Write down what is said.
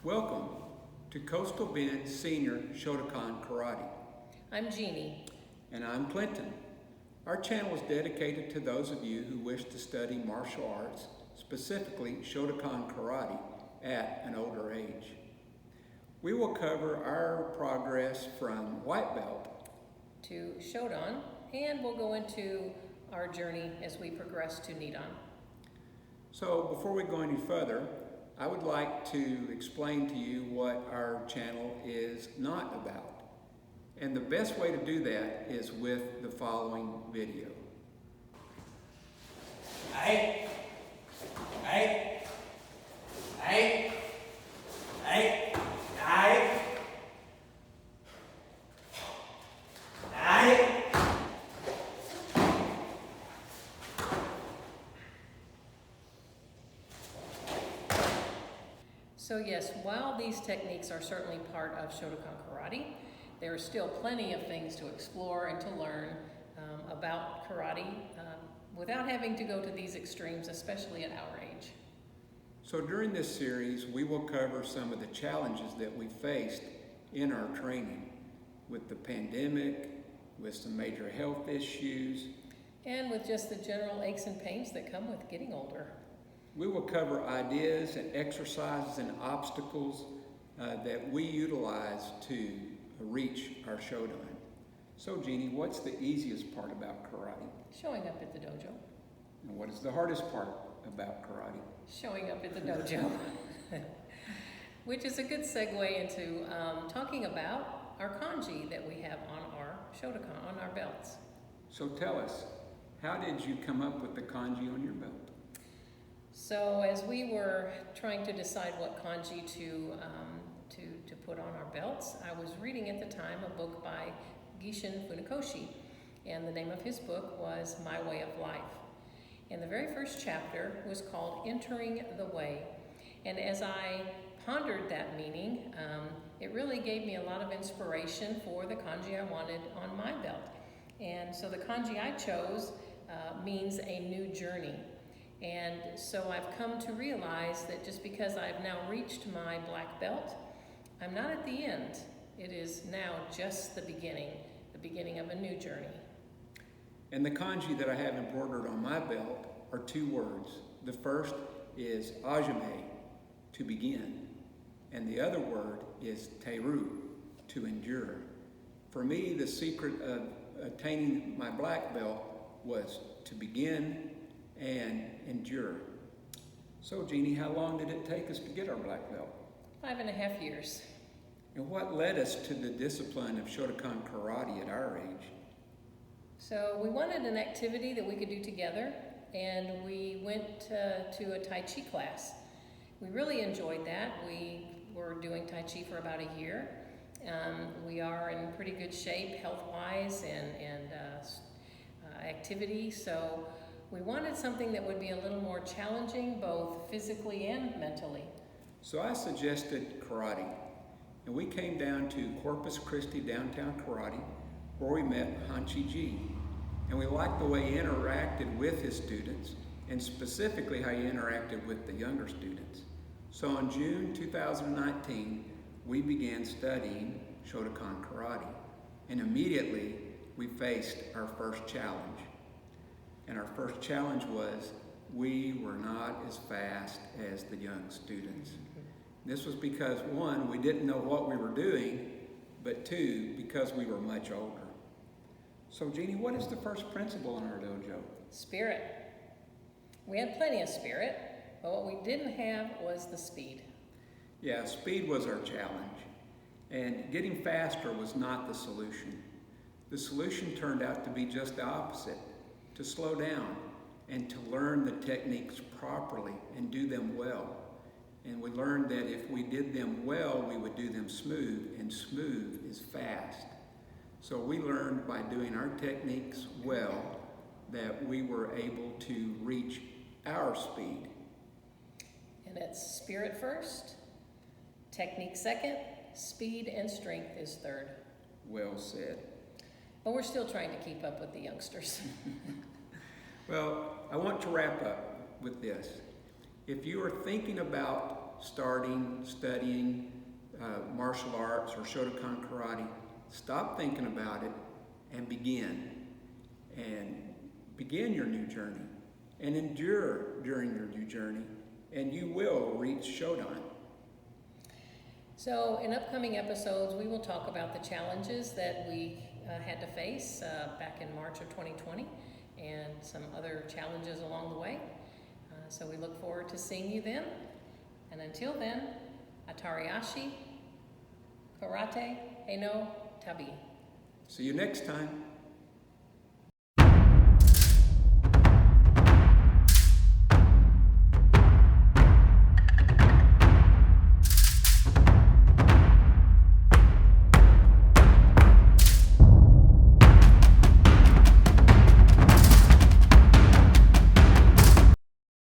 Welcome to Coastal Bend Senior Shotokan Karate. I'm Jeannie. And I'm Clinton. Our channel is dedicated to those of you who wish to study martial arts, specifically Shotokan Karate, at an older age. We will cover our progress from white belt to Shodan, and we'll go into our journey as we progress to Nidan. So before we go any further, I would like to explain to you what our channel is not about. And the best way to do that is with the following video. Hey, hey, hey, hey, hey, hey. So yes, while these techniques are certainly part of Shotokan Karate, there are still plenty of things to explore and to learn about karate without having to go to these extremes, especially at our age. So during this series, we will cover some of the challenges that we faced in our training with the pandemic, with some major health issues, and with just the general aches and pains that come with getting older. We will cover ideas and exercises and obstacles that we utilize to reach our Shodan. So Jeannie, what's the easiest part about karate? Showing up at the dojo. And what is the hardest part about karate? Showing up at the dojo. Which is a good segue into talking about our kanji that we have on our Shotokan, on our belts. So tell us, how did you come up with the kanji on your belt? So as we were trying to decide what kanji to put on our belts, I was reading at the time a book by Gishin Funakoshi, and the name of his book was My Way of Life. And the very first chapter was called Entering the Way. And as I pondered that meaning, it really gave me a lot of inspiration for the kanji I wanted on my belt. And so the kanji I chose means a new journey. And so I've come to realize that just because I've now reached my black belt, I'm not at the end. It is now just the beginning of a new journey. And the kanji that I have embroidered on my belt are two words. The first is ajime, to begin, and the other word is teru, to endure. For me, the secret of attaining my black belt was to begin and endure. So Jeannie, how long did it take us to get our black belt? 5.5 years. And what led us to the discipline of Shotokan Karate at our age? So we wanted an activity that we could do together, and we went to a Tai Chi class. We really enjoyed that. We were doing Tai Chi for about a year. We are in pretty good shape health-wise and activity, so we wanted something that would be a little more challenging, both physically and mentally. So I suggested karate, and we came down to Corpus Christi downtown karate, where we met Hanchi G. And we liked the way he interacted with his students, and specifically how he interacted with the younger students. So in June 2019, we began studying Shotokan Karate, and immediately we faced our first challenge. And our first challenge was we were not as fast as the young students. This was because, one, we didn't know what we were doing, but two, because we were much older. So Jeannie, what is the first principle in our dojo? Spirit. We had plenty of spirit, but what we didn't have was the speed. Yeah, speed was our challenge. And getting faster was not the solution. The solution turned out to be just the opposite, to slow down and to learn the techniques properly and do them well. And we learned that if we did them well, we would do them smooth, and smooth is fast. So we learned by doing our techniques well that we were able to reach our speed. And it's spirit first, technique second, speed and strength is third. Well said. But we're still trying to keep up with the youngsters. Well, I want to wrap up with this. If you are thinking about starting, studying martial arts or Shotokan karate, stop thinking about it and begin. And begin your new journey. And endure during your new journey. And you will reach Shodan. So in upcoming episodes, we will talk about the challenges that we had to face back in March of 2020 and some other challenges along the way. So we look forward to seeing you then. And until then, Atariashi, Karate, Eno, Tabi. See you next time.